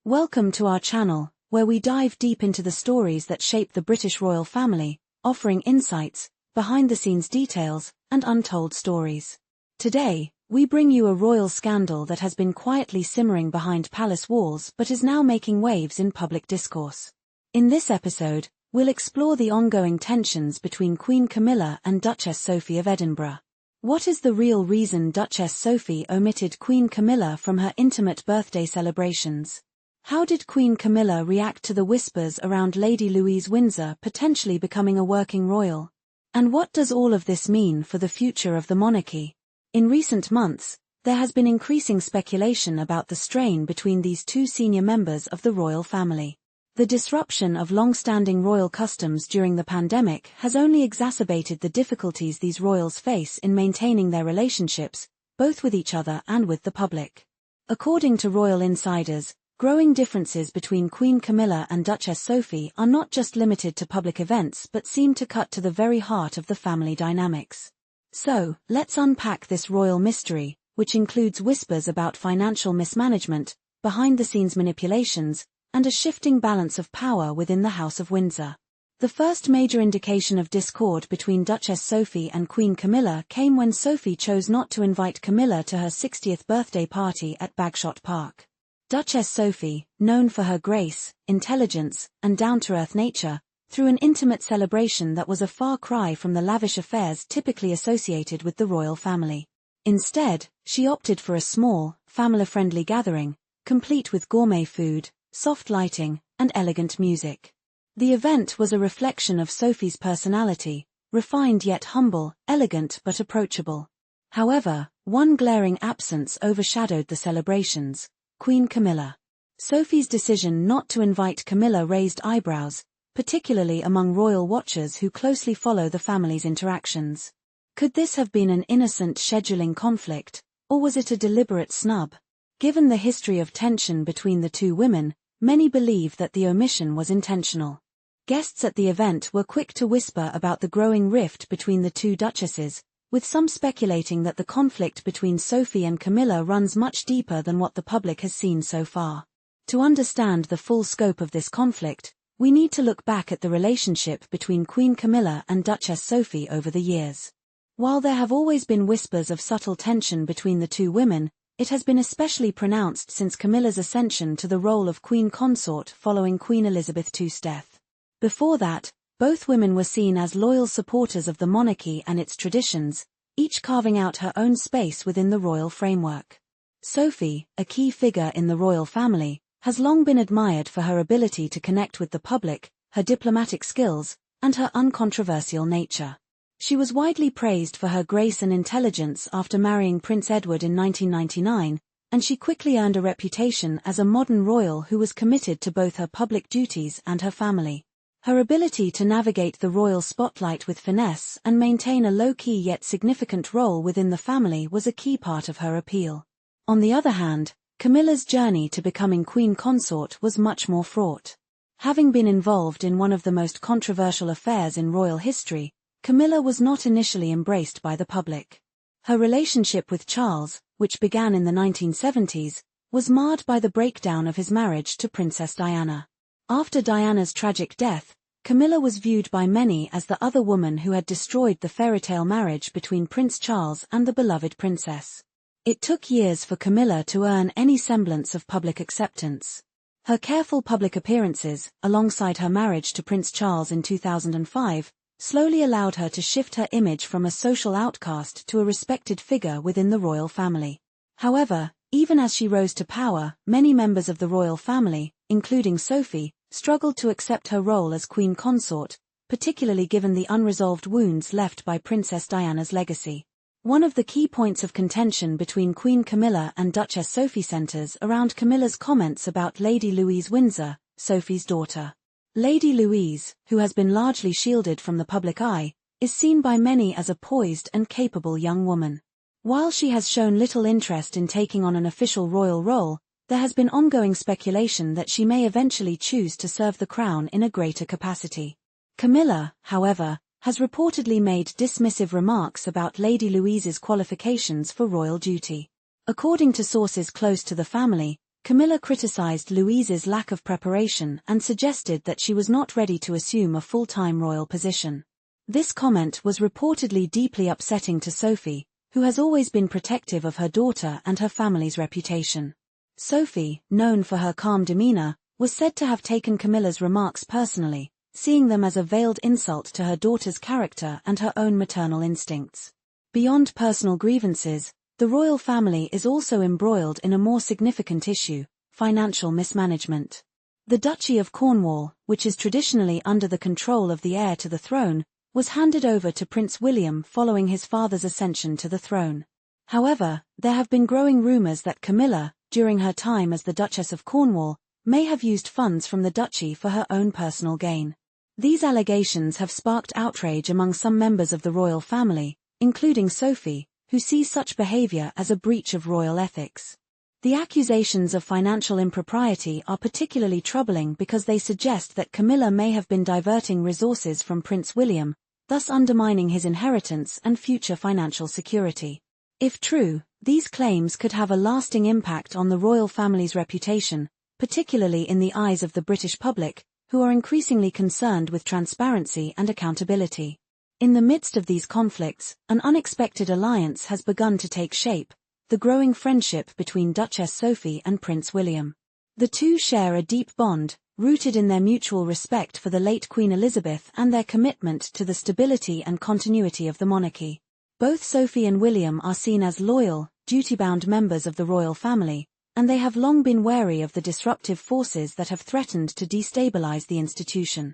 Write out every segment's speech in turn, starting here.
Welcome to our channel, where we dive deep into the stories that shape the British royal family, offering insights, behind-the-scenes details, and untold stories. Today, we bring you a royal scandal that has been quietly simmering behind palace walls but is now making waves in public discourse. In this episode, we'll explore the ongoing tensions between Queen Camilla and Duchess Sophie of Edinburgh. What is the real reason Duchess Sophie omitted Queen Camilla from her intimate birthday celebrations? How did Queen Camilla react to the whispers around Lady Louise Windsor potentially becoming a working royal? And what does all of this mean for the future of the monarchy? In recent months, there has been increasing speculation about the strain between these two senior members of the royal family. The disruption of long-standing royal customs during the pandemic has only exacerbated the difficulties these royals face in maintaining their relationships, both with each other and with the public. According to royal insiders, growing differences between Queen Camilla and Duchess Sophie are not just limited to public events but seem to cut to the very heart of the family dynamics. So, let's unpack this royal mystery, which includes whispers about financial mismanagement, behind-the-scenes manipulations, and a shifting balance of power within the House of Windsor. The first major indication of discord between Duchess Sophie and Queen Camilla came when Sophie chose not to invite Camilla to her 60th birthday party at Bagshot Park. Duchess Sophie, known for her grace, intelligence, and down-to-earth nature, threw an intimate celebration that was a far cry from the lavish affairs typically associated with the royal family. Instead, she opted for a small, family-friendly gathering, complete with gourmet food, soft lighting, and elegant music. The event was a reflection of Sophie's personality, refined yet humble, elegant but approachable. However, one glaring absence overshadowed the celebrations: Queen Camilla. Sophie's decision not to invite Camilla raised eyebrows, particularly among royal watchers who closely follow the family's interactions. Could this have been an innocent scheduling conflict, or was it a deliberate snub? Given the history of tension between the two women, many believe that the omission was intentional. Guests at the event were quick to whisper about the growing rift between the two duchesses, with some speculating that the conflict between Sophie and Camilla runs much deeper than what the public has seen so far. To understand the full scope of this conflict, we need to look back at the relationship between Queen Camilla and Duchess Sophie over the years. While there have always been whispers of subtle tension between the two women, it has been especially pronounced since Camilla's ascension to the role of Queen Consort following Queen Elizabeth II's death. Before that, both women were seen as loyal supporters of the monarchy and its traditions, each carving out her own space within the royal framework. Sophie, a key figure in the royal family, has long been admired for her ability to connect with the public, her diplomatic skills, and her uncontroversial nature. She was widely praised for her grace and intelligence after marrying Prince Edward in 1999, and she quickly earned a reputation as a modern royal who was committed to both her public duties and her family. Her ability to navigate the royal spotlight with finesse and maintain a low-key yet significant role within the family was a key part of her appeal. On the other hand, Camilla's journey to becoming Queen Consort was much more fraught. Having been involved in one of the most controversial affairs in royal history, Camilla was not initially embraced by the public. Her relationship with Charles, which began in the 1970s, was marred by the breakdown of his marriage to Princess Diana. After Diana's tragic death, Camilla was viewed by many as the other woman who had destroyed the fairy-tale marriage between Prince Charles and the beloved princess. It took years for Camilla to earn any semblance of public acceptance. Her careful public appearances, alongside her marriage to Prince Charles in 2005, slowly allowed her to shift her image from a social outcast to a respected figure within the royal family. However, even as she rose to power, many members of the royal family, including Sophie, struggled to accept her role as Queen Consort, particularly given the unresolved wounds left by Princess Diana's legacy. One of the key points of contention between Queen Camilla and Duchess Sophie centers around Camilla's comments about Lady Louise Windsor, Sophie's daughter. Lady Louise, who has been largely shielded from the public eye, is seen by many as a poised and capable young woman. While she has shown little interest in taking on an official royal role, there has been ongoing speculation that she may eventually choose to serve the crown in a greater capacity. Camilla, however, has reportedly made dismissive remarks about Lady Louise's qualifications for royal duty. According to sources close to the family, Camilla criticized Louise's lack of preparation and suggested that she was not ready to assume a full-time royal position. This comment was reportedly deeply upsetting to Sophie, who has always been protective of her daughter and her family's reputation. Sophie, known for her calm demeanor, was said to have taken Camilla's remarks personally, seeing them as a veiled insult to her daughter's character and her own maternal instincts. Beyond personal grievances, the royal family is also embroiled in a more significant issue: financial mismanagement. The Duchy of Cornwall, which is traditionally under the control of the heir to the throne, was handed over to Prince William following his father's ascension to the throne. However, there have been growing rumors that Camilla, during her time as the Duchess of Cornwall, may have used funds from the duchy for her own personal gain. These allegations have sparked outrage among some members of the royal family, including Sophie, who sees such behavior as a breach of royal ethics. The accusations of financial impropriety are particularly troubling because they suggest that Camilla may have been diverting resources from Prince William, thus undermining his inheritance and future financial security. If true, these claims could have a lasting impact on the royal family's reputation, particularly in the eyes of the British public, who are increasingly concerned with transparency and accountability. In the midst of these conflicts, an unexpected alliance has begun to take shape: the growing friendship between Duchess Sophie and Prince William. The two share a deep bond, rooted in their mutual respect for the late Queen Elizabeth and their commitment to the stability and continuity of the monarchy. Both Sophie and William are seen as loyal, duty-bound members of the royal family, and they have long been wary of the disruptive forces that have threatened to destabilize the institution.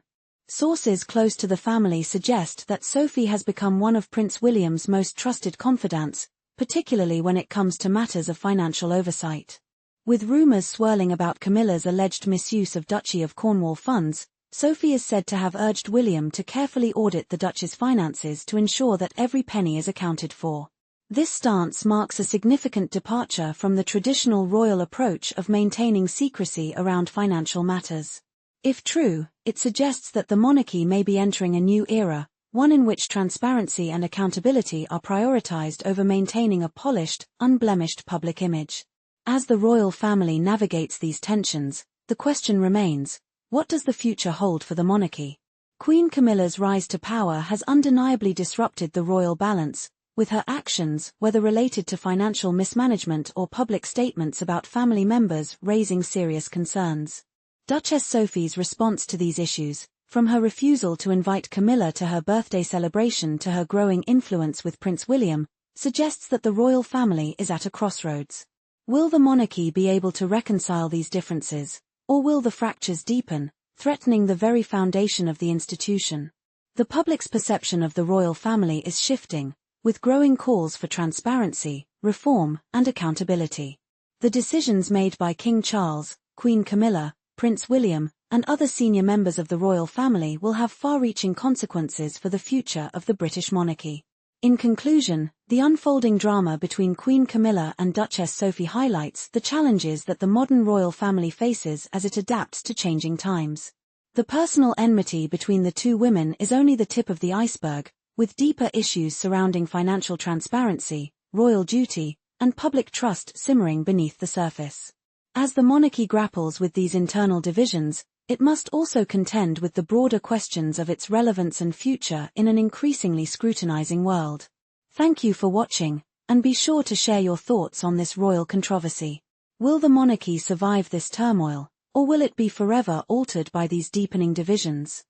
Sources close to the family suggest that Sophie has become one of Prince William's most trusted confidants, particularly when it comes to matters of financial oversight. With rumors swirling about Camilla's alleged misuse of Duchy of Cornwall funds, Sophie is said to have urged William to carefully audit the duchy's finances to ensure that every penny is accounted for. This stance marks a significant departure from the traditional royal approach of maintaining secrecy around financial matters. If true, it suggests that the monarchy may be entering a new era, one in which transparency and accountability are prioritized over maintaining a polished, unblemished public image. As the royal family navigates these tensions, the question remains: what does the future hold for the monarchy? Queen Camilla's rise to power has undeniably disrupted the royal balance, with her actions, whether related to financial mismanagement or public statements about family members, raising serious concerns. Duchess Sophie's response to these issues, from her refusal to invite Camilla to her birthday celebration to her growing influence with Prince William, suggests that the royal family is at a crossroads. Will the monarchy be able to reconcile these differences, or will the fractures deepen, threatening the very foundation of the institution? The public's perception of the royal family is shifting, with growing calls for transparency, reform, and accountability. The decisions made by King Charles, Queen Camilla, Prince William, and other senior members of the royal family will have far-reaching consequences for the future of the British monarchy. In conclusion, the unfolding drama between Queen Camilla and Duchess Sophie highlights the challenges that the modern royal family faces as it adapts to changing times. The personal enmity between the two women is only the tip of the iceberg, with deeper issues surrounding financial transparency, royal duty, and public trust simmering beneath the surface. As the monarchy grapples with these internal divisions, it must also contend with the broader questions of its relevance and future in an increasingly scrutinizing world. Thank you for watching, and be sure to share your thoughts on this royal controversy. Will the monarchy survive this turmoil, or will it be forever altered by these deepening divisions?